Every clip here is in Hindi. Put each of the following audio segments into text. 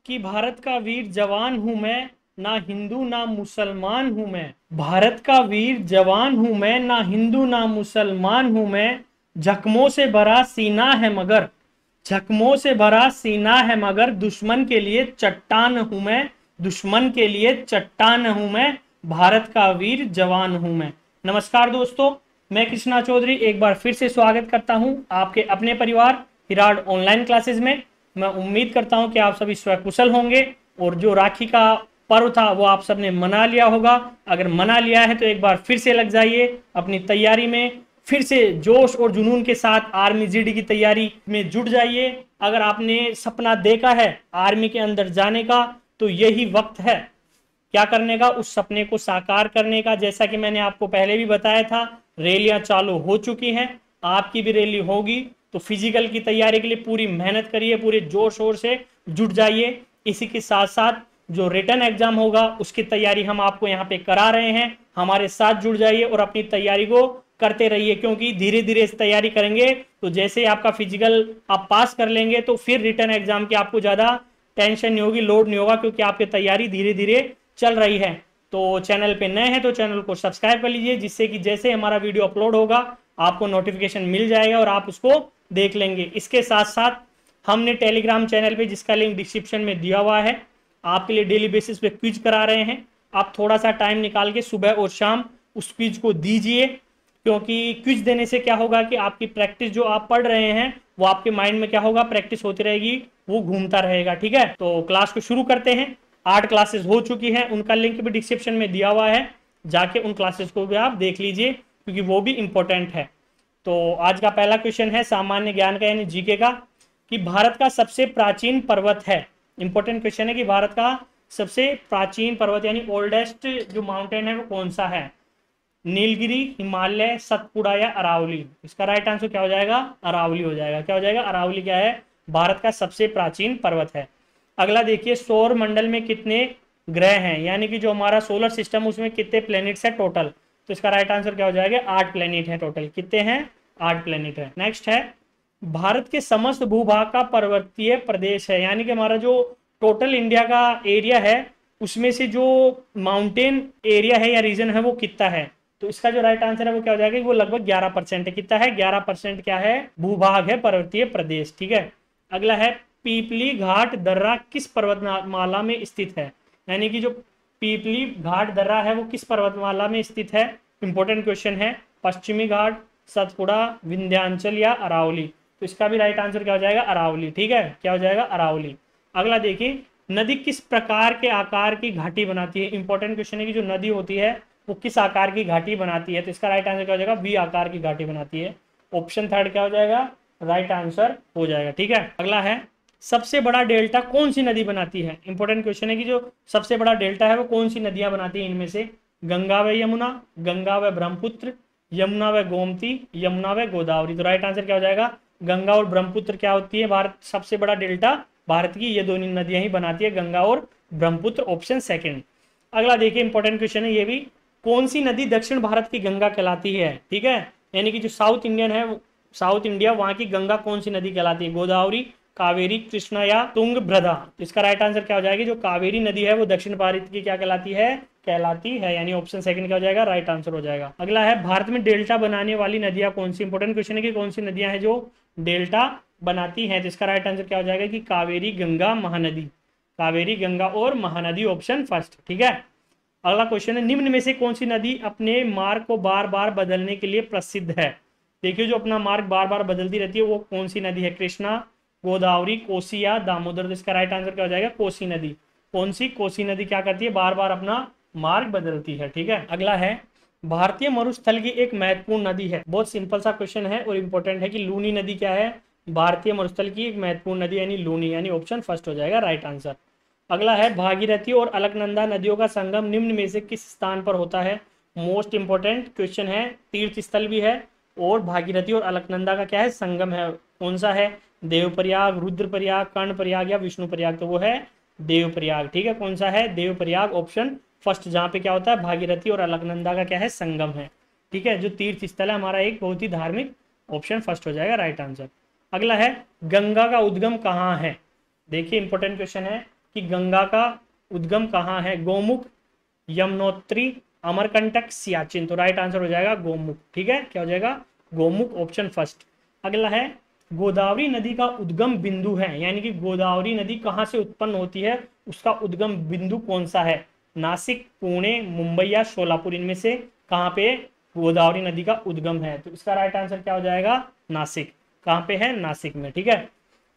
कि भारत का वीर जवान हूं मैं, ना हिंदू ना मुसलमान हूं मैं। भारत का वीर जवान हूं मैं, ना हिंदू ना मुसलमान हूं मैं। जख्मों से भरा सीना है मगर, जख्मों से भरा सीना है मगर, दुश्मन के लिए चट्टान हूं मैं, दुश्मन के लिए चट्टान हूं मैं। भारत का वीर जवान हूं मैं। नमस्कार दोस्तों, मैं कृष्णा चौधरी एक बार फिर से स्वागत करता हूं आपके अपने परिवार हिराड ऑनलाइन क्लासेस में। मैं उम्मीद करता हूं कि आप सभी स्वकुशल होंगे और जो राखी का पर्व था वो आप सबने मना लिया होगा। अगर मना लिया है तो एक बार फिर से लग जाइए अपनी तैयारी में, फिर से जोश और जुनून के साथ आर्मी जीडी की तैयारी में जुट जाइए। अगर आपने सपना देखा है आर्मी के अंदर जाने का तो यही वक्त है क्या करने का, उस सपने को साकार करने का। जैसा कि मैंने आपको पहले भी बताया था, रैलियां चालू हो चुकी हैं, आपकी भी रैली होगी। तो फिजिकल की तैयारी के लिए पूरी मेहनत करिए, पूरे जोर शोर से जुट जाइए। इसी के साथ साथ जो रिटर्न एग्जाम होगा उसकी तैयारी हम आपको यहाँ पे करा रहे हैं। हमारे साथ जुड़ जाइए और अपनी तैयारी को करते रहिए, क्योंकि धीरे धीरे इस तैयारी करेंगे तो जैसे आपका फिजिकल आप पास कर लेंगे तो फिर रिटर्न एग्जाम की आपको ज्यादा टेंशन नहीं होगी, लोड नहीं होगा, क्योंकि आपकी तैयारी धीरे धीरे चल रही है। तो चैनल पे नए हैं तो चैनल को सब्सक्राइब कर लीजिए, जिससे कि जैसे हमारा वीडियो अपलोड होगा आपको नोटिफिकेशन मिल जाएगा और आप उसको देख लेंगे। इसके साथ साथ हमने टेलीग्राम चैनल पे, जिसका लिंक डिस्क्रिप्शन में दिया हुआ है, आपके लिए डेली बेसिस पे क्विज करा रहे हैं। आप थोड़ा सा टाइम निकाल के सुबह और शाम उस क्विज को दीजिए, क्योंकि क्विज देने से क्या होगा कि आपकी प्रैक्टिस जो आप पढ़ रहे हैं वो आपके माइंड में क्या होगा, प्रैक्टिस होती रहेगी, वो घूमता रहेगा। ठीक है, तो क्लास को शुरू करते हैं। 8 क्लासेस हो चुकी हैं, उनका लिंक भी डिस्क्रिप्शन में दिया हुआ है, जाके उन क्लासेस को भी आप देख लीजिए, क्योंकि वो भी इंपॉर्टेंट है। तो आज का पहला क्वेश्चन है सामान्य ज्ञान का यानी जीके का, कि भारत का सबसे प्राचीन पर्वत है। इंपॉर्टेंट क्वेश्चन है कि भारत का सबसे प्राचीन पर्वत यानी ओल्डेस्ट जो माउंटेन है वो कौन सा है। नीलगिरी, हिमालय, सतपुड़ा या अरावली। इसका राइट आंसर क्या हो जाएगा, अरावली हो जाएगा। क्या हो जाएगा, अरावली क्या है, भारत का सबसे प्राचीन पर्वत है। अगला देखिए, सौर मंडल में कितने ग्रह हैं, यानी कि जो हमारा सोलर सिस्टम उसमें कितने प्लेनेट्स है टोटल। तो इसका राइट आंसर क्या हो जाएगा, 8 प्लेनेट है टोटल। कितने हैं, 8 प्लेनेट है। नेक्स्ट है, भारत के समस्त भूभाग का पर्वतीय प्रदेश है, यानी कि हमारा जो टोटल इंडिया का एरिया है उसमें से जो माउंटेन एरिया है या रीजन है वो कितना है। तो इसका जो राइट आंसर है वो क्या हो जाएगा, वो लगभग 11% है। कितना है, 11% क्या है, भूभाग है, पर्वतीय प्रदेश। ठीक है। अगला है, पीपली घाट दर्रा किस पर्वतमाला में स्थित है, यानी कि जो पीपली घाट दर्रा है वो किस पर्वतमाला में स्थित है। इंपॉर्टेंट क्वेश्चन है। पश्चिमी घाट, सतपुड़ा, विंध्याचल या अरावली। तो इसका भी राइट आंसर क्या हो जाएगा, अरावली। ठीक है, क्या हो जाएगा, अरावली। अगला देखिए, नदी किस प्रकार के आकार की घाटी बनाती है। इंपॉर्टेंट क्वेश्चन है कि जो नदी होती है वो किस आकार की घाटी बनाती है। तो इसका राइट आंसर क्या हो जाएगा, वी आकार की घाटी बनाती है। ऑप्शन थर्ड क्या हो जाएगा, राइट आंसर हो जाएगा। ठीक है। अगला है, सबसे बड़ा डेल्टा कौन सी नदी बनाती है। इंपॉर्टेंट क्वेश्चन है कि जो सबसे बड़ा डेल्टा है वो कौन सी नदियां बनाती है इनमें से। गंगा व यमुना, गंगा व ब्रह्मपुत्र, यमुना व गोमती, यमुना व गोदावरी। तो राइट आंसर क्या हो जाएगा, गंगा और ब्रह्मपुत्र क्या होती है, भारत सबसे बड़ा डेल्टा भारत की ये दोनों नदियां ही बनाती है, गंगा और ब्रह्मपुत्र। Option second. अगला देखिए, इंपॉर्टेंट क्वेश्चन है ये भी, कौन सी नदी दक्षिण भारत की गंगा कहलाती है। ठीक है, यानी कि जो साउथ इंडियन है, साउथ इंडिया, वहां की गंगा कौन सी नदी कहलाती है, गोदावरी, कावेरी, कृष्णा या तुंगभद्रा। तो इसका राइट आंसर क्या हो जाएगा, जो कावेरी नदी है वो दक्षिण भारत की क्या कहलाती है, यानी ऑप्शन सेकंड क्या हो जाएगा, राइट आंसर हो जाएगा। अगला है, भारत में डेल्टा बनाने वाली नदियां कौन सी। इंपॉर्टेंट क्वेश्चन है कि कौन सी नदियां हैं जो डेल्टा बनाती हैं। तो इसका राइट आंसर क्या हो जाएगा कि कावेरी, गंगा, महानदी। कावेरी, गंगा और महानदी, ऑप्शन फर्स्ट। ठीक है। अगला क्वेश्चन है, निम्न में से कौन सी नदी अपने मार्ग को बार बार बदलने के लिए प्रसिद्ध है। देखिए, जो अपना मार्ग बार बार बदलती रहती है वो कौन सी नदी है, कृष्णा, गोदावरी, कोसी या दामोदर। तो इसका राइट आंसर क्या हो जाएगा, कोसी नदी। कौन सी, कोसी नदी क्या करती है, बार बार अपना मार्ग बदलती है। ठीक है। अगला है, भारतीय मरुस्थल की एक महत्वपूर्ण नदी है। बहुत सिंपल सा क्वेश्चन है और इंपॉर्टेंट है कि लूनी नदी क्या है, भारतीय मरुस्थल की एक महत्वपूर्ण नदी यानी लूनी, यानी ऑप्शन फर्स्ट हो जाएगा, राइट आंसर। अगला है, भागीरथी और अलकनंदा नदियों का संगम निम्न में से किस स्थान पर होता है। मोस्ट इंपॉर्टेंट क्वेश्चन है, तीर्थ स्थल भी है और भागीरथी और अलकनंदा का क्या है, संगम है। कौन सा है, देवप्रयाग, रुद्रप्रयाग, कर्णप्रयाग या विष्णुप्रयाग। तो वो है देवप्रयाग। ठीक है, कौन सा है, देवप्रयाग, ऑप्शन फर्स्ट, जहाँ पे क्या होता है, भागीरथी और अलकनंदा का क्या है, संगम है। ठीक है, जो तीर्थ स्थल है हमारा एक बहुत ही धार्मिक, ऑप्शन फर्स्ट हो जाएगा, राइट आंसर। अगला है, गंगा का उद्गम कहाँ है। देखिए, इंपॉर्टेंट क्वेश्चन है, कि गंगा का उद्गम कहाँ है? गोमुख, यमुनोत्री, अमरकंटक, सियाचिन। तो राइट आंसर हो जाएगा गोमुख। ठीक है, क्या हो जाएगा? Gomukh, option first. अगला है गोदावरी नदी का उद्गम बिंदु है, यानी कि गोदावरी नदी कहाँ से उत्पन्न होती है, उसका उद्गम बिंदु कौन सा है? नासिक, पुणे, मुंबई या सोलापुर, इनमें से कहाँ पे गोदावरी नदी का उद्गम है? तो इसका राइट आंसर क्या हो जाएगा? नासिक। कहाँ पे है? नासिक में। ठीक है,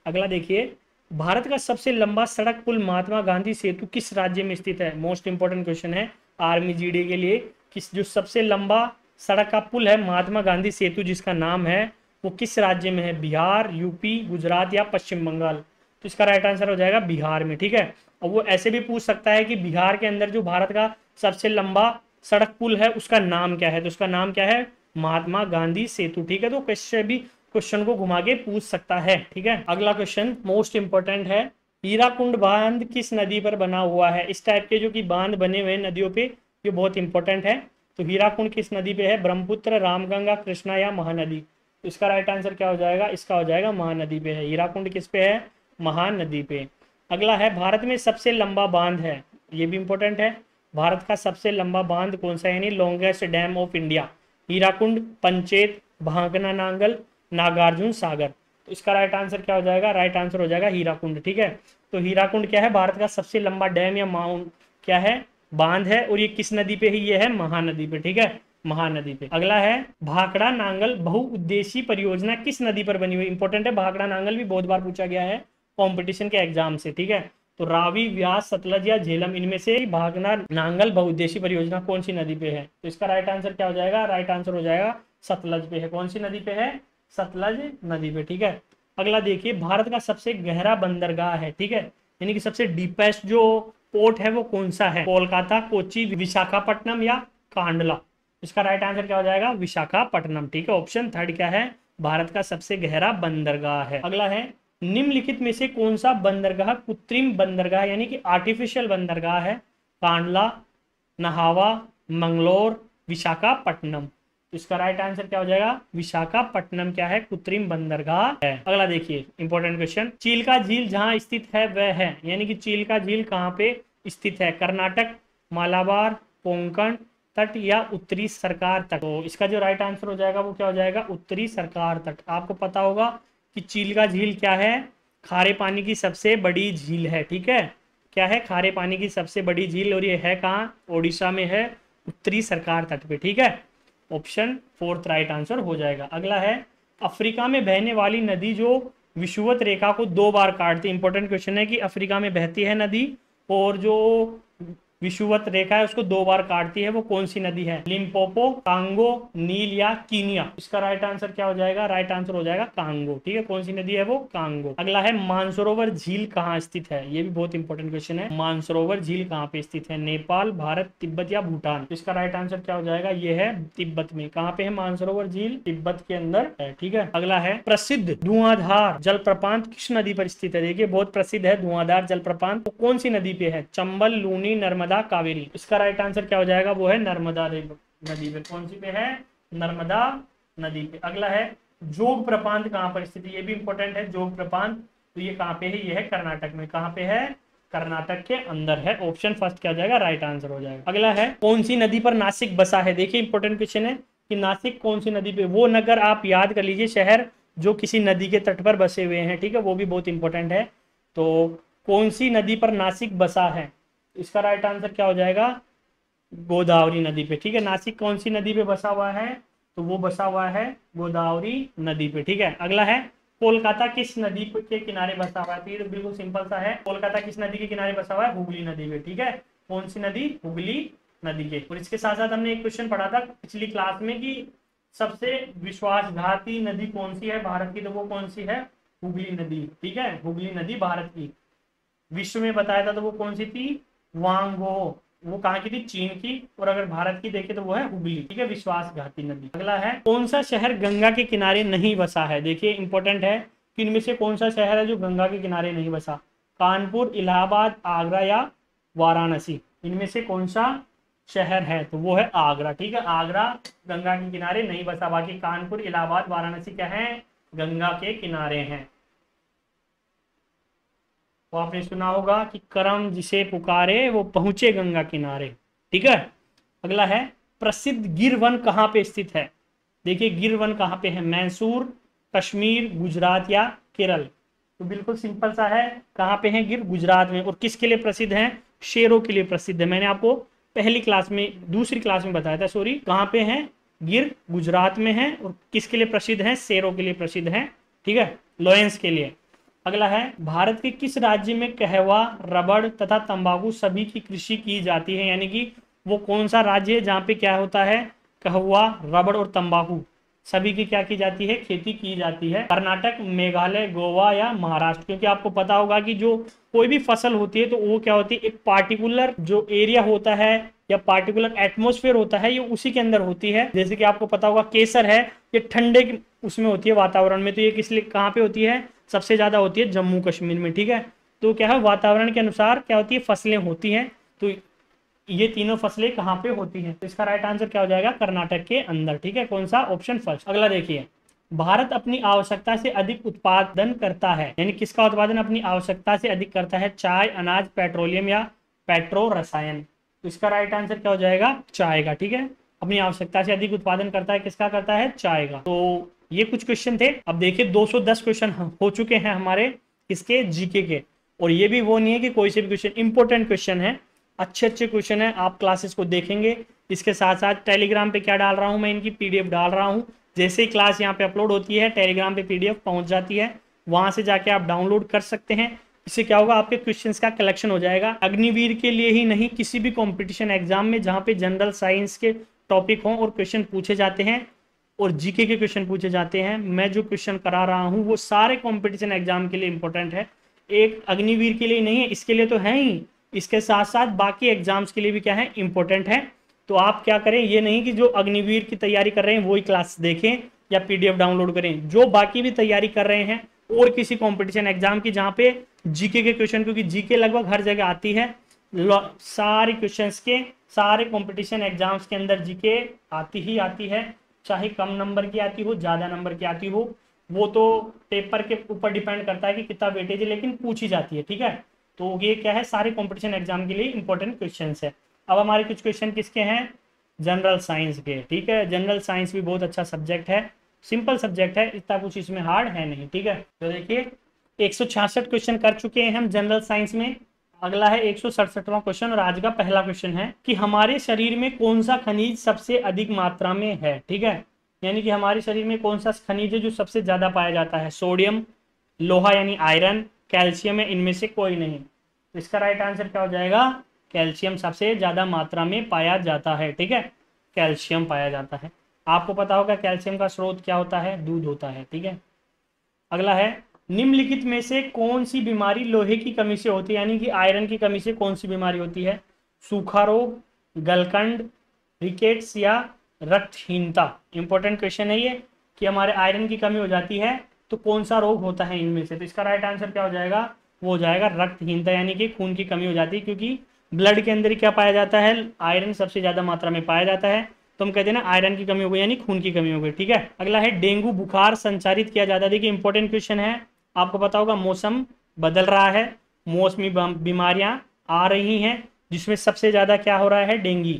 अगला देखिए, भारत का सबसे लंबा सड़क पुल महात्मा गांधी सेतु किस राज्य में स्थित है? मोस्ट इंपोर्टेंट क्वेश्चन है आर्मी जीडी के लिए। किस जो सबसे लंबा सड़क का पुल है महात्मा गांधी सेतु जिसका नाम है, वो किस राज्य में है? बिहार, यूपी, गुजरात या पश्चिम बंगाल? तो इसका राइट आंसर हो जाएगा बिहार में। ठीक है, और वो ऐसे भी पूछ सकता है कि बिहार के अंदर जो भारत का सबसे लंबा सड़क पुल है उसका नाम क्या है? तो उसका नाम क्या है? महात्मा गांधी सेतु। ठीक है, तो कैसे भी क्वेश्चन को घुमा के पूछ सकता है। ठीक है, अगला क्वेश्चन मोस्ट इंपोर्टेंट है, हीराकुंड बांध किस नदी पर बना हुआ है? इस टाइप के जो कि बांध बने हुए हैं नदियों पे, ये बहुत इंपॉर्टेंट है। तो हीराकुंड किस नदी पे है? ब्रह्मपुत्र, रामगंगा, कृष्णा या महानदी? तो इसका राइट आंसर क्या हो जाएगा? इसका हो जाएगा महानदी पे है। हीराकुंड किस पे है? महानदी पे। अगला है भारत में सबसे लंबा बांध है, ये भी इंपॉर्टेंट है। भारत का सबसे लंबा बांध कौन सा है, यानी longest dam of India? Hirakud, Panchet, भांगना नांगल, नागार्जुन सागर? तो इसका राइट आंसर क्या हो जाएगा? राइट आंसर हो जाएगा हीराकुंड। ठीक है, तो हीराकुंड क्या है? भारत का सबसे लंबा डैम या माउंट क्या है? बांध है, और ये किस नदी पे ही? ये है महानदी पे। ठीक है, महानदी पे। अगला है भाखड़ा नांगल बहुउद्देशीय परियोजना किस नदी पर बनी हुई? इंपॉर्टेंट है, भाखड़ा नांगल भी बहुत बार पूछा गया है कंपटीशन के एग्जाम से। ठीक है, तो रावी, व्यास, सतलज या झेलम, इनमें से भाखड़ा नांगल बहुउद्देशीय परियोजना कौन सी नदी पे है? तो इसका राइट आंसर क्या हो जाएगा? राइट आंसर हो जाएगा सतलज पे है। कौन सी नदी पे है? सतलज नदी पे। ठीक है, अगला देखिए, भारत का सबसे गहरा बंदरगाह है, ठीक है, यानी कि सबसे डीपेस्ट जो पोर्ट है वो कौन सा है? कोलकाता, कोची, विशाखापट्टनम या कांडला? इसका राइट आंसर क्या हो जाएगा? विशाखापट्टनम। ठीक है, ऑप्शन थर्ड क्या है? भारत का सबसे गहरा बंदरगाह है। अगला है निम्नलिखित में से कौन सा बंदरगाह कृत्रिम बंदरगाह यानी कि आर्टिफिशियल बंदरगाह है? कांडला, नहावा, मंगलोर, विशाखापट्टनम? तो इसका राइट आंसर क्या हो जाएगा? विशाखापट्टनम क्या है? कृत्रिम बंदरगाह है। अगला देखिए इंपॉर्टेंट क्वेश्चन, चिल्का झील जहां स्थित है वह है, यानी कि चिल्का झील कहां पे स्थित है? कर्नाटक, मालाबार, कोंकण तट या उत्तरी सरकार तट? तो इसका जो राइट आंसर हो जाएगा वो क्या हो जाएगा? उत्तरी सरकार तट। आपको पता होगा कि चिल्का झील क्या है? खारे पानी की सबसे बड़ी झील है। ठीक है, क्या है? खारे पानी की सबसे बड़ी झील, और ये है कहाँ? ओडिशा में है, उत्तरी सरकार तट पे। ठीक है, ऑप्शन फोर्थ राइट आंसर हो जाएगा। अगला है अफ्रीका में बहने वाली नदी जो विषुवत रेखा को 2 बार काटती है। इंपॉर्टेंट क्वेश्चन है कि अफ्रीका में बहती है नदी और जो विषुवत रेखा है उसको 2 बार काटती है, वो कौन सी नदी है? लिम्पोपो, कांगो, नील या कीनिया? इसका राइट आंसर क्या हो जाएगा? राइट आंसर हो जाएगा कांगो। ठीक है, कौन सी नदी है वो? कांगो। अगला है मानसरोवर झील कहाँ स्थित है? ये भी बहुत इंपॉर्टेंट क्वेश्चन है। मानसरोवर झील कहाँ पे स्थित है? नेपाल, भारत, तिब्बत या भूटान? इसका राइट आंसर क्या हो जाएगा? ये है तिब्बत में। कहाँ पे है मानसरोवर झील? तिब्बत के अंदर है। ठीक है, अगला है प्रसिद्ध धुआंधार जलप्रपात किस नदी पर स्थित है? देखिए बहुत प्रसिद्ध है धुआंधार जलप्रपात, तो कौन सी नदी पे है? चंबल, लूनी, नर्मदा, कावेरी? इसका राइट आंसर क्या हो जाएगा? वो है नर्मदा नदी पे। कौन सी पे है? नर्मदा नदी पे। अगला है जोग प्रपात कहाँ पर स्थित है? ये भी इंपॉर्टेंट है, जोग प्रपात। तो ये कहाँ पे है? ये है कर्नाटक में। कहाँ पे है? कर्नाटक के अंदर है। ऑप्शन फर्स्ट क्या हो जाएगा? राइट आंसर हो जाएगा। अगला है कौन सी नदी पर नासिक बसा है? देखिए इंपॉर्टेंट क्वेश्चन है कि नासिक कौन सी नदी पे? वो नगर आप याद कर लीजिए, शहर जो किसी नदी के तट पर बसे हुए हैं। ठीक है, वो भी बहुत इंपॉर्टेंट है। तो कौन सी नदी पर नासिक बसा है? इसका राइट आंसर क्या हो जाएगा? गोदावरी नदी पे। ठीक है, नासिक कौन सी नदी पे बसा हुआ है? तो वो बसा हुआ है गोदावरी नदी पे। ठीक है, अगला है कोलकाता किस नदी के किनारे बसा हुआ है? तो ये तो बिल्कुल सिंपल सा है, कोलकाता किस नदी के किनारे बसा हुआ है? हुगली नदी पे। ठीक है, कौन सी नदी? हुगली नदी के। और इसके साथ साथ हमने एक क्वेश्चन पढ़ा था पिछली क्लास में कि सबसे विश्वासघाती नदी कौन सी है भारत की? तो वो कौन सी है? हुगली नदी। ठीक है, हुगली नदी भारत की। विश्व में बताया था तो वो कौन सी थी? वांगो। वो कहाँ की थी? चीन की। और अगर भारत की देखे तो वो है हुगली। ठीक है, विश्वासघाती नदी। अगला है कौन सा शहर गंगा के किनारे नहीं बसा है? देखिए इंपॉर्टेंट है कि इनमें से कौन सा शहर है जो गंगा के किनारे नहीं बसा? कानपुर, इलाहाबाद, आगरा या वाराणसी? इनमें से कौन सा शहर है? तो वो है आगरा। ठीक है, आगरा गंगा के किनारे नहीं बसा। बाकी कानपुर, इलाहाबाद, वाराणसी क्या है? गंगा के किनारे हैं। वो आपने सुना होगा कि करम जिसे पुकारे वो पहुंचे गंगा किनारे। ठीक है, अगला है प्रसिद्ध गिर वन कहाँ पे स्थित है। देखिए गिर वन कहाँ पे है, मैसूर, कश्मीर, गुजरात या केरल। तो बिल्कुल सिंपल सा है, कहाँ पे है गिर, गुजरात में। और किसके लिए प्रसिद्ध है, शेरों के लिए प्रसिद्ध है। मैंने आपको पहली क्लास में, दूसरी क्लास में बताया था सॉरी, कहाँ पे है गिर, गुजरात में है। और किसके लिए प्रसिद्ध है, शेरों के लिए प्रसिद्ध है। ठीक है, लॉयंस के लिए। अगला है भारत के किस राज्य में कहवा, रबड़ तथा तंबाकू सभी की कृषि की जाती है। यानी कि वो कौन सा राज्य है जहाँ पे क्या होता है, कहवा, रबड़ और तंबाकू सभी की क्या की जाती है, खेती की जाती है। कर्नाटक, मेघालय, गोवा या महाराष्ट्र। क्योंकि आपको पता होगा कि जो कोई भी फसल होती है तो वो क्या होती है, एक पार्टिकुलर जो एरिया होता है या पार्टिकुलर एटमोस्फेयर होता है, ये उसी के अंदर होती है। जैसे कि आपको पता होगा केसर है, ये ठंडे उसमें होती है वातावरण में, तो ये किस लिए कहाँ पे होती है, सबसे ज्यादा होती है जम्मू कश्मीर में। ठीक है, तो क्या है वातावरण के अनुसार क्या होती है, फसलें होती हैं। तो ये तीनों फसलें कहाँ पे होती हैं, तो इसका राइट आंसर क्या हो जाएगा, कर्नाटक के अंदर। ठीक है, कौन सा, ऑप्शन फर्स्ट। अगला देखिए, भारत अपनी आवश्यकता से अधिक उत्पादन करता है। यानी किसका उत्पादन अपनी आवश्यकता से अधिक करता है, चाय, अनाज, पेट्रोलियम या पेट्रो रसायन। तो इसका राइट आंसर क्या हो जाएगा, चाय का। ठीक है, अपनी आवश्यकता से अधिक उत्पादन करता है, किसका करता है, चाय का। तो ये कुछ क्वेश्चन थे। अब देखिए 210 क्वेश्चन हो चुके हैं हमारे किसके, जीके के। और ये भी वो नहीं है कि कोई से भी क्वेश्चन, इंपॉर्टेंट क्वेश्चन है, अच्छे अच्छे क्वेश्चन है। आप क्लासेस को देखेंगे, इसके साथ साथ टेलीग्राम पे क्या डाल रहा हूँ मैं, इनकी पीडीएफ डाल रहा हूँ। जैसे ही क्लास यहाँ पे अपलोड होती है टेलीग्राम पे पीडीएफ पहुंच जाती है, वहां से जाके आप डाउनलोड कर सकते हैं। इससे क्या होगा, आपके क्वेश्चंस का कलेक्शन हो जाएगा। अग्निवीर के लिए ही नहीं, किसी भी कंपटीशन एग्जाम में जहाँ पे जनरल साइंस के टॉपिक हों और क्वेश्चन पूछे जाते हैं और जीके के क्वेश्चन पूछे जाते हैं, मैं जो क्वेश्चन करा रहा हूँ वो सारे कंपटीशन एग्जाम के लिए इंपॉर्टेंट है। एक अग्निवीर के लिए नहीं है, इसके लिए तो है ही, इसके साथ साथ बाकी एग्जाम्स के लिए भी क्या है, इंपॉर्टेंट है। तो आप क्या करें, ये नहीं कि जो अग्निवीर की तैयारी कर रहे हैं वही क्लास देखें या पीडीएफ डाउनलोड करें, जो बाकी भी तैयारी कर रहे हैं और किसी कंपटीशन एग्जाम की जहां पे जीके के क्वेश्चन, क्योंकि जीके लगभग हर जगह आती है, सारे क्वेश्चंस के सारे कंपटीशन एग्जाम्स के अंदर जीके आती ही आती है। चाहे कम नंबर की आती हो, ज्यादा नंबर की आती हो, वो तो पेपर के ऊपर डिपेंड करता है कि कितना वेटेज है, लेकिन पूछी जाती है। ठीक है, तो ये क्या है, सारे कंपटीशन एग्जाम के लिए इंपॉर्टेंट क्वेश्चंस है। अब हमारे कुछ क्वेश्चन किसके हैं, जनरल साइंस के। ठीक है, जनरल साइंस भी बहुत अच्छा सब्जेक्ट है, सिंपल सब्जेक्ट है, इतना कुछ इसमें हार्ड है नहीं। ठीक है, तो देखिए 166 क्वेश्चन कर चुके हैं हम जनरल साइंस में। अगला है 167वां क्वेश्चन और आज का पहला क्वेश्चन है कि हमारे शरीर में कौन सा खनिज सबसे अधिक मात्रा में है। ठीक है, यानी कि हमारे शरीर में कौन सा खनिज है जो सबसे ज्यादा पाया जाता है, सोडियम, लोहा यानी आयरन, कैल्शियम है, इनमें से कोई नहीं। तो इसका राइट आंसर क्या हो जाएगा, कैल्शियम सबसे ज्यादा मात्रा में पाया जाता है। ठीक है, कैल्शियम पाया जाता है। आपको पता होगा कैल्शियम का स्रोत क्या होता है, दूध होता है। ठीक है, अगला है निम्नलिखित में से कौन सी बीमारी लोहे की कमी से होती है, यानी कि आयरन की कमी से कौन सी बीमारी होती है, सूखा रोग, गलकंड, रिकेट्स या रक्तहीनता। इंपॉर्टेंट क्वेश्चन है ये कि हमारे आयरन की कमी हो जाती है तो कौन सा रोग होता है इनमें से। तो इसका राइट आंसर क्या हो जाएगा, वो हो जाएगा रक्तहीनता, यानी कि खून की कमी हो जाती है, क्योंकि ब्लड के अंदर क्या पाया जाता है, आयरन सबसे ज्यादा मात्रा में पाया जाता है। तो हम कहते हैं ना आयरन की कमी हो गई यानी खून की कमी हो गई। ठीक है, अगला है डेंगू बुखार संचारित किया जाता है। देखिए इंपॉर्टेंट क्वेश्चन है, आपको पता होगा मौसम बदल रहा है, मौसमी बीमारियां आ रही हैं, जिसमें सबसे ज्यादा क्या हो रहा है, डेंगू।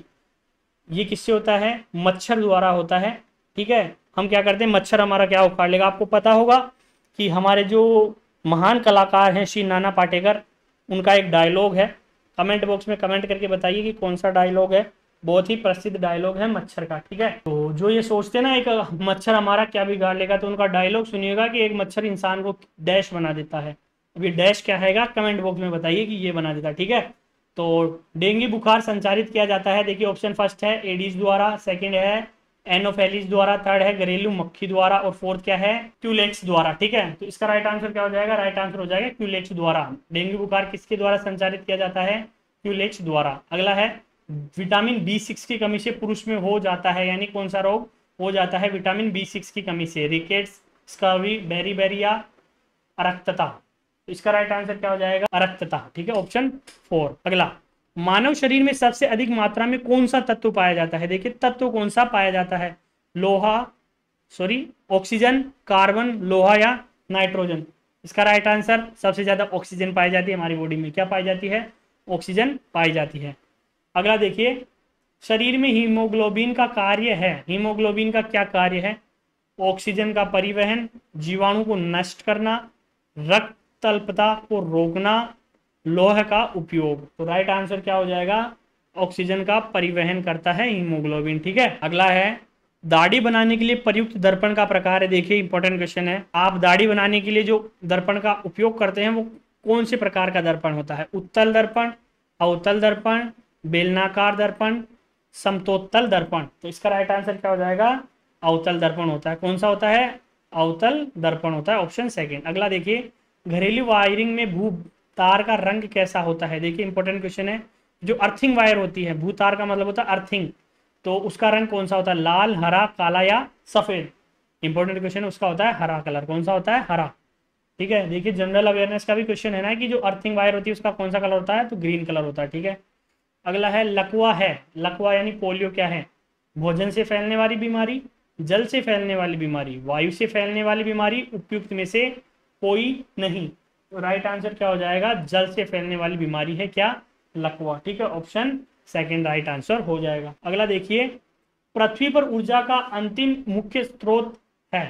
ये किससे होता है, मच्छर द्वारा होता है। ठीक है, हम क्या करते हैं, मच्छर हमारा क्या उखाड़ लेगा। आपको पता होगा कि हमारे जो महान कलाकार हैं श्री नाना पाटेकर, उनका एक डायलॉग है, कमेंट बॉक्स में कमेंट करके बताइए कि कौन सा डायलॉग है, बहुत ही प्रसिद्ध डायलॉग है मच्छर का। ठीक है, तो जो ये सोचते हैं ना एक मच्छर हमारा क्या बिगाड़ लेगा, तो उनका डायलॉग सुनिएगा कि एक मच्छर इंसान को डैश बना देता है। अब ये डैश क्या है, कमेंट बॉक्स में बताइए कि ये बना देता है। ठीक है, तो डेंगू बुखार संचारित किया जाता है, देखिए ऑप्शन फर्स्ट है एडीज द्वारा, सेकंड है एनोफेलिस द्वारा, थर्ड है घरेलू मक्खी द्वारा और फोर्थ क्या है, क्यूलेक्स द्वारा। ठीक है, तो इसका राइट आंसर क्या हो जाएगा, राइट आंसर हो जाएगा क्यूलेक्स द्वारा। डेंगू बुखार किसके द्वारा संचारित किया जाता है, क्यूलेक्स द्वारा। अगला है विटामिन B6 की कमी से पुरुष में हो जाता है, यानी कौन सा रोग हो जाता है विटामिन B6 की कमी से, रिकेट्स, स्कर्वी, बेरीबेरिया, अरक्तता। तो इसका राइट आंसर क्या हो जाएगा, अरक्तता। ठीक है, ऑप्शन 4। अगला, मानव शरीर में सबसे अधिक मात्रा में कौन सा तत्व पाया जाता है। देखिए तत्व कौन सा पाया जाता है, लोहा, सॉरी ऑक्सीजन, कार्बन, लोहा या नाइट्रोजन। इसका राइट आंसर, सबसे ज्यादा ऑक्सीजन पाई जाती है हमारी बॉडी में, क्या पाई जाती है, ऑक्सीजन पाई जाती है। अगला देखिए, शरीर में हीमोग्लोबिन का कार्य है, हीमोग्लोबिन का क्या कार्य है, ऑक्सीजन का परिवहन, जीवाणु को नष्ट करना, रक्त तल्पता को रोकना, लौह का उपयोग। तो राइट आंसर क्या हो जाएगा, ऑक्सीजन का परिवहन करता है हीमोग्लोबिन। ठीक है, अगला है, दाढ़ी बनाने के लिए प्रयुक्त दर्पण का प्रकार है। देखिए इंपॉर्टेंट क्वेश्चन है, आप दाढ़ी बनाने के लिए जो दर्पण का उपयोग करते हैं वो कौन से प्रकार का दर्पण होता है, उत्तल दर्पण, अवतल दर्पण, बेलनाकार दर्पण, समतोत्तल दर्पण। तो इसका राइट आंसर क्या हो जाएगा, अवतल दर्पण होता है। कौन सा होता है, अवतल दर्पण होता है, ऑप्शन सेकंड। अगला देखिए, घरेलू वायरिंग में भू तार का रंग कैसा होता है। देखिए इंपॉर्टेंट क्वेश्चन है, जो अर्थिंग वायर होती है, भू तार का मतलब होता है अर्थिंग, तो उसका रंग कौन सा होता है, लाल, हरा, काला या सफेद। इंपॉर्टेंट क्वेश्चन उसका होता है हरा कलर। कौन सा होता है, हरा। ठीक है, देखिए जनरल अवेयरनेस का भी क्वेश्चन है ना, कि जो अर्थिंग वायर होती है उसका कौन सा कलर होता है, तो ग्रीन कलर होता है। ठीक है, अगला है, लकवा है, लकवा यानी पोलियो क्या है, भोजन से फैलने वाली बीमारी, जल से फैलने वाली बीमारी, वायु से फैलने वाली बीमारी, उपयुक्त में से कोई नहीं। तो राइट आंसर क्या हो जाएगा, जल से फैलने वाली बीमारी है क्या, लकवा। ठीक है, ऑप्शन सेकंड राइट आंसर हो जाएगा। अगला देखिए, पृथ्वी पर ऊर्जा का अंतिम मुख्य स्रोत है,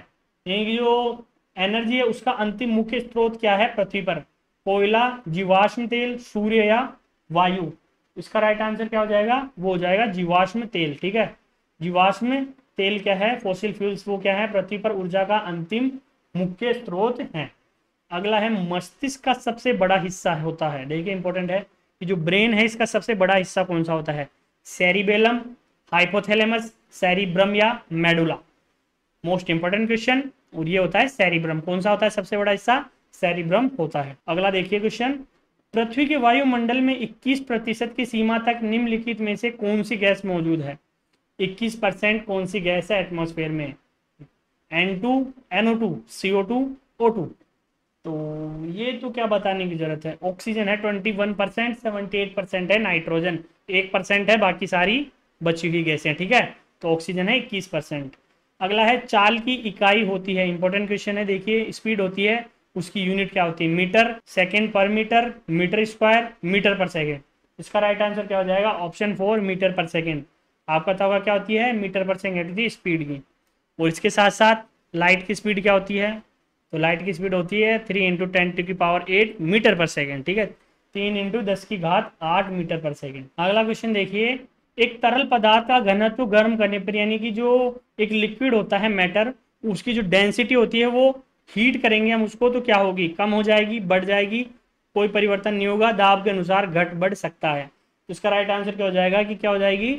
यानी कि जो एनर्जी है उसका अंतिम मुख्य स्रोत क्या है पृथ्वी पर, कोयला, जीवाश्म तेल, सूर्य या वायु। इसका राइट आंसर क्या हो जाएगा, वो हो जाएगा जीवाश्म तेल। ठीक है, जीवाश्म तेल क्या है, फॉसिल फ्यूल्स, वो क्या है, पृथ्वी पर ऊर्जा का अंतिम मुख्य स्रोत है। अगला है, मस्तिष्क का सबसे बड़ा हिस्सा होता है। देखिए इंपॉर्टेंट है कि जो ब्रेन है इसका सबसे बड़ा हिस्सा कौन सा होता है, सेरिबेलम, हाइपोथैलेमस, सेरिब्रम या मेडुला। मोस्ट इंपॉर्टेंट क्वेश्चन, और ये होता है सेरिब्रम। कौन सा होता है सबसे बड़ा हिस्सा, सेरिब्रम होता है। अगला देखिए क्वेश्चन, पृथ्वी के वायुमंडल में 21% की सीमा तक निम्नलिखित में से कौन सी गैस मौजूद है। 21% कौन सी गैस है एटमॉस्फेयर में, N2, NO2, CO2, O2। तो ये तो क्या बताने की जरूरत है, ऑक्सीजन है 21%, 78% है नाइट्रोजन, 1% है बाकी सारी बची हुई गैसें। ठीक है, तो ऑक्सीजन है 21%। अगला है, चाल की इकाई होती है, इंपॉर्टेंट क्वेश्चन है। देखिए स्पीड होती है, उसकी यूनिट क्या होती है, मीटर, सेकेंड पर मीटर, मीटर स्क्वायर, मीटर पर सेकेंड। इसका राइट आंसर क्या हो जाएगा, ऑप्शन 4 मीटर पर सेकेंड। आपका पता होगा क्या होती है, मीटर पर सेकेंड होती है स्पीड की। और इसके साथ साथ लाइट की स्पीड क्या होती है, तो लाइट की स्पीड होती है 3 × 10⁸ मीटर पर सेकेंड। ठीक है, 3 × 10⁸ मीटर पर सेकेंड। अगला क्वेश्चन देखिए, एक तरल पदार्थ का घनत्व गर्म करने पर, यानी कि जो एक लिक्विड होता है मैटर, उसकी जो डेंसिटी होती है वो हीट करेंगे हम उसको, तो क्या होगी, कम हो जाएगी, बढ़ जाएगी, कोई परिवर्तन नहीं होगा, दाब के अनुसार घट बढ़ सकता है। तो इसका राइट आंसर क्या हो जाएगा, कि क्या हो जाएगी,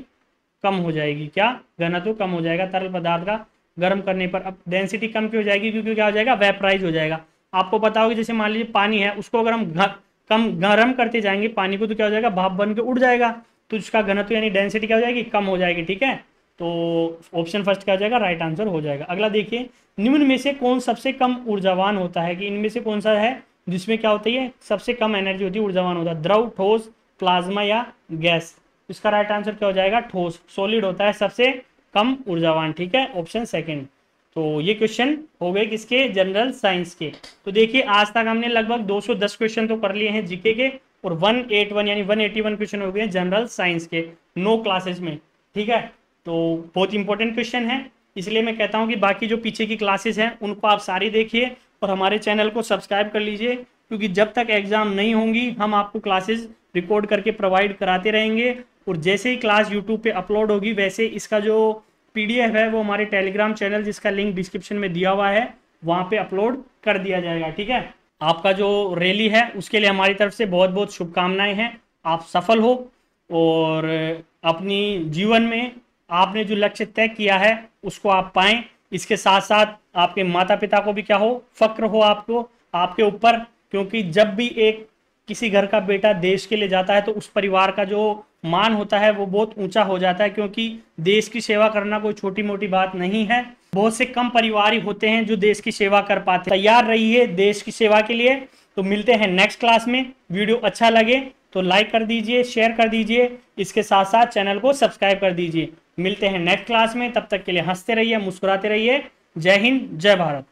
कम हो जाएगी। क्या, घनत्व कम हो जाएगा तरल पदार्थ का गर्म करने पर। अब डेंसिटी कम क्यों हो जाएगी, क्योंकि क्या हो जाएगा, वेपराइज हो जाएगा। आपको पता होगा जैसे मान लीजिए पानी है, उसको अगर हम कम गर्म करते जाएंगे पानी को, तो क्या हो जाएगा, भाप बन के उड़ जाएगा, तो उसका घनत्व यानी डेंसिटी क्या हो जाएगी, कम हो जाएगी। ठीक है, तो ऑप्शन फर्स्ट क्या हो जाएगा, राइट आंसर हो जाएगा। अगला देखिए, निम्न में से कौन सबसे कम ऊर्जावान होता है, कि इनमें से कौन सा है जिसमें क्या होती है, सबसे कम एनर्जी होती है, ऊर्जावान होता है, द्रव, ठोस, प्लाज्मा या गैस। इसका राइट आंसर क्या हो जाएगा, ठोस, सॉलिड होता है सबसे कम ऊर्जावान। ठीक है, ऑप्शन सेकंड। तो ये क्वेश्चन हो गए किसके, जनरल साइंस के। तो देखिए आज तक हमने लगभग 210 क्वेश्चन तो कर लिए हैं जीके के, और 181 यानी 181 क्वेश्चन हो गए जनरल साइंस के 9 क्लासेस में। ठीक है, तो बहुत इंपॉर्टेंट क्वेश्चन है, इसलिए मैं कहता हूं कि बाकी जो पीछे की क्लासेस हैं उनको आप सारी देखिए और हमारे चैनल को सब्सक्राइब कर लीजिए, क्योंकि जब तक एग्जाम नहीं होंगी हम आपको क्लासेस रिकॉर्ड करके प्रोवाइड कराते रहेंगे। और जैसे ही क्लास यूट्यूब पे अपलोड होगी, वैसे इसका जो PDF है वो हमारे टेलीग्राम चैनल, जिसका लिंक डिस्क्रिप्शन में दिया हुआ है, वहाँ पे अपलोड कर दिया जाएगा। ठीक है, आपका जो रैली है उसके लिए हमारी तरफ से बहुत बहुत शुभकामनाएं हैं, आप सफल हो और अपनी जीवन में आपने जो लक्ष्य तय किया है उसको आप पाएं। इसके साथ साथ आपके माता पिता को भी क्या हो, फक्र हो आपको, आपके ऊपर, क्योंकि जब भी एक किसी घर का बेटा देश के लिए जाता है तो उस परिवार का जो मान होता है वो बहुत ऊंचा हो जाता है, क्योंकि देश की सेवा करना कोई छोटी मोटी बात नहीं है। बहुत से कम परिवार ही होते हैं जो देश की सेवा कर पाते। तैयार रहिए देश की सेवा के लिए। तो मिलते हैं नेक्स्ट क्लास में। वीडियो अच्छा लगे तो लाइक कर दीजिए, शेयर कर दीजिए, इसके साथ साथ चैनल को सब्सक्राइब कर दीजिए। मिलते हैं नेक्स्ट क्लास में, तब तक के लिए हंसते रहिए, मुस्कुराते रहिए। जय हिंद, जय भारत।